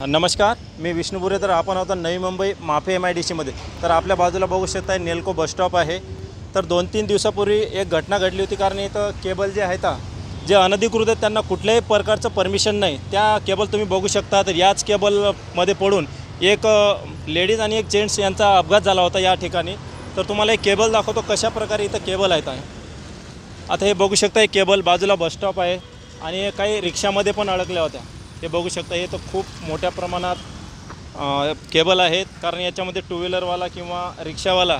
नमस्कार, मी विष्णू बुरे. तर आपण आहोत नवी मुंबई माफे MIDC मध्ये. तर आपल्या बाजूला बघू शकता नेल्को बस स्टॉप आहे. तर 2-3 दिवसापूर्वी एक घटना घडली होती, कारण इथं केबल जे आहेत जे अनधिकृत आहेत त्यांना कुठल्याही प्रकारचं परमिशन नाही. त्या केबल तुम्ही बघू शकता. तर याच केबलमध्ये पडून एक लेडीज आणि एक जेंट्स यांचा अपघात झाला होता या ठिकाणी. तर तुम्हाला एक केबल दाखवतो कशा प्रकारे इथं केबल आहेत. आता हे बघू शकता, एक केबल बाजूला बस स्टॉप आहे आणि काही रिक्षामध्ये पण अडकल्या होत्या. हे बघू शकता, हे तर खूप मोठ्या प्रमाणात केबल आहेत, कारण याच्यामध्ये टू व्हीलरवाला किंवा रिक्षावाला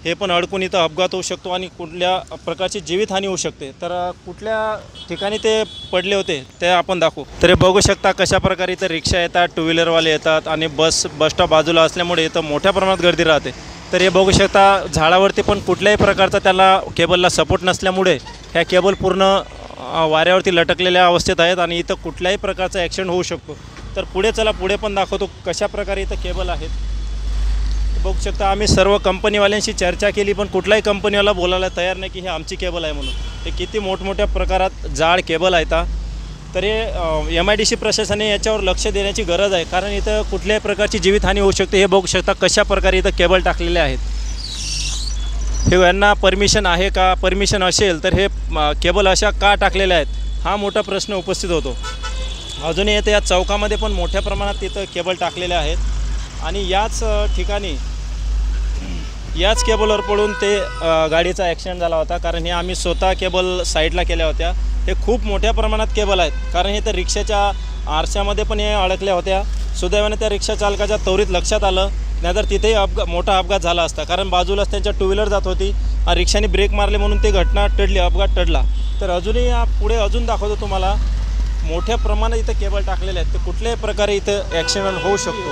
हे पण अडकून इथं अपघात होऊ शकतो आणि कुठल्या प्रकारची जीवितहानी होऊ शकते. तर कुठल्या ठिकाणी ते पडले होते ते आपण दाखवू. तर हे बघू शकता कशा प्रकारे इथं रिक्षा येतात, टू व्हीलरवाले येतात आणि बस स्टॉप बाजूला असल्यामुळे इथं मोठ्या प्रमाणात गर्दी राहते. तर हे बघू शकता, झाडावरती पण कुठल्याही प्रकारचा त्याला केबलला सपोर्ट नसल्यामुळे ह्या केबल पूर्ण वाऱ्यावरती लटकलेल्या अवस्थेत आहेत आणि इथं कुठल्याही प्रकारचा ॲक्सिडेंट होऊ शकतो. तर पुढे चला, पुढे पण दाखवतो कशा प्रकारे इथं केबल आहेत. बघू शकता, आम्ही सर्व कंपनीवाल्यांशी चर्चा केली, पण कुठल्याही कंपनीवाला बोलायला तयार नाही की हे आमची केबल आहे म्हणून. हे किती मोठमोठ्या प्रकारात जाड केबल आहेत. तर हे MIDC प्रशासनाने याच्यावर लक्ष देण्याची गरज आहे, कारण इथं कुठल्याही प्रकारची जीवितहानी होऊ शकते. हे बघू शकता कशा प्रकारे इथं केबल टाकलेले आहेत. हे यांना परमिशन आहे का? परमिशन असेल तर हे केबल अशा का टाकलेल्या आहेत, हा मोठा प्रश्न उपस्थित होतो. अजूनही येतं या चौकामध्ये पण मोठ्या प्रमाणात इथं केबल टाकलेल्या आहेत आणि याच ठिकाणी याच केबलवर पडून ते गाडीचा ॲक्सिडेंट झाला होता. कारण हे आम्ही स्वतः केबल साईडला केल्या होत्या. हे खूप मोठ्या प्रमाणात केबल आहेत, कारण हे तर रिक्षाच्या आरशामध्ये पण हे अडकल्या होत्या. सुदैवाने त्या रिक्षा चालकाच्या त्वरित लक्षात आलं, नाहीतर तिथेही मोठा अपघात झाला असता, कारण बाजूलाच त्यांच्या टू व्हीलर जात होती. रिक्षाने ब्रेक मारले म्हणून ते घटना टळली, अपघात टळला. तर अजूनही पुढे अजून दाखवतो तुम्हाला, मोठ्या प्रमाणात इथं केबल टाकलेले आहेत. ते कुठल्याही प्रकारे इथं ॲक्सिडेंट होऊ शकतो.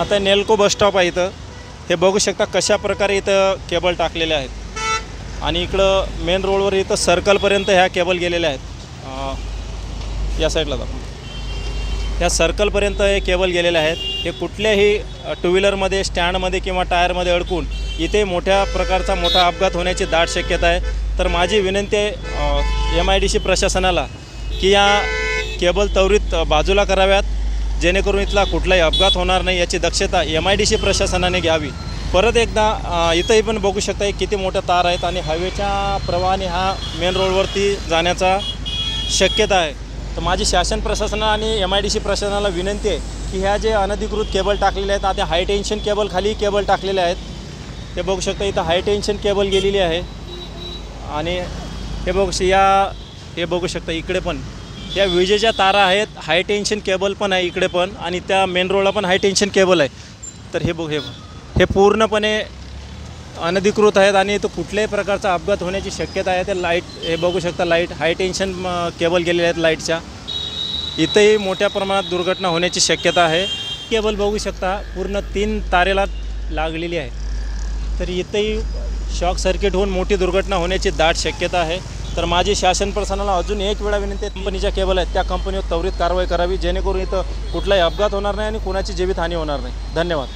आता नेल्को बस स्टॉप आहे इथं. हे बघू शकता कशा प्रकारे इथं केबल टाकलेले आहेत आणि इकडं मेन रोडवर इथं सर्कलपर्यंत ह्या केबल गेलेल्या आहेत. या साईडला दाखवा, ह्या सर्कलपर्यंत हे केबल गेलेले आहेत. हे कुठल्याही टू व्हीलरमध्ये, स्टँडमध्ये किंवा टायरमध्ये अडकून इथे मोठ्या प्रकारचा मोठा अपघात होण्याची दाट शक्यता आहे. तर माझी विनंती आहे MIDC प्रशासनाला की या केबल त्वरित बाजूला कराव्यात, जेणेकरून इथला कुठलाही अपघात होणार नाही याची दक्षता MIDC प्रशासनाने घ्यावी. परत एकदा इथंही पण बघू शकता किती मोठ्या तार आहेत आणि हवेच्या प्रवाहाने हा मेन रोडवरती जाण्याचा शक्यता आहे. तर माझी शासन प्रशासन आणि MIDC प्रशासनाला विनंती आहे की ह्या जे अनधिकृत केबल टाकलेले आहेत, आता हाय टेन्शन केबल खाली केबल टाकलेले आहेत. ते बघू शकता, इथं हाय टेन्शन केबल गेलेली आहे आणि हे बघू शकता इकडे पण या विजेच्या तारा आहेत, हाय टेन्शन केबल पण आहे इकडे पण, आणि त्या मेन रोडला पण हाय टेन्शन केबल आहे. तर हे पूर्णपणे अनधिकृत आहेत आणि इथं कुठल्याही प्रकारचा अपघात होण्याची शक्यता आहे. ते लाईट, हे बघू शकता, लाईट हाय टेन्शन केबल गेलेले आहेत लाईटच्या. इथंही मोठ्या प्रमाणात दुर्घटना होण्याची शक्यता आहे. केबल बघू शकता पूर्ण 3 तारेला लागलेली आहे. तर इथंही शॉक सर्किट होऊन मोठी दुर्घटना होण्याची दाट शक्यता आहे. तर माझी शासन प्रशासनाला अजून एक वेळा विनंती आहे, कंपनीच्या केबल आहेत त्या कंपनीवर त्वरित कारवाई करावी, जेणेकरून इथं कुठलाही अपघात होणार नाही आणि कुणाची जीवितहानी होणार नाही. धन्यवाद.